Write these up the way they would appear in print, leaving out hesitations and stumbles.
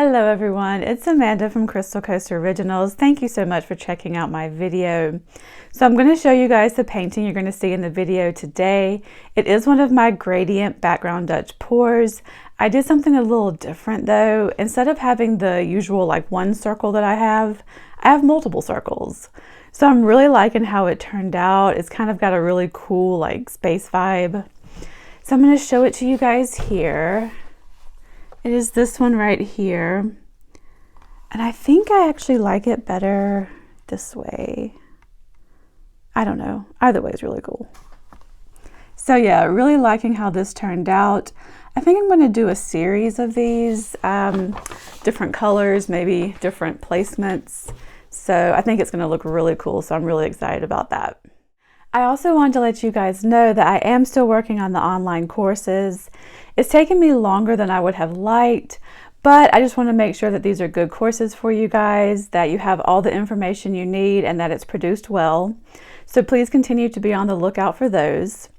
Hello everyone, it's Amanda from Crystal Coast Originals. Thank you so much for checking out my video. So I'm going to show you guys the painting you're going to see in the video today. It is one of my gradient background Dutch pours. I did something a little different though. Instead of having the usual one circle that I have multiple circles. So I'm really liking how it turned out. It's kind of got a really cool space vibe. So I'm going to show it to you guys here. It is this one right here, and I think I actually like it better this way. I don't know, either way is really cool. So yeah, really liking how this turned out. I think I'm going to do a series of these, different colors, maybe different placements. So I think it's going to look really cool, so I'm really excited about that. I also wanted to let you guys know that I am still working on the online courses. It's taken me longer than I would have liked, but I just want to make sure that these are good courses for you guys, that you have all the information you need, and that it's produced well. So please continue to be on the lookout for those.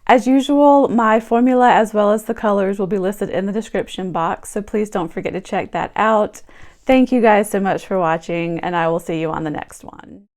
As usual, my formula as well as the colors will be listed in the description box, so please don't forget to check that out. Thank you guys so much for watching, and I will see you on the next one.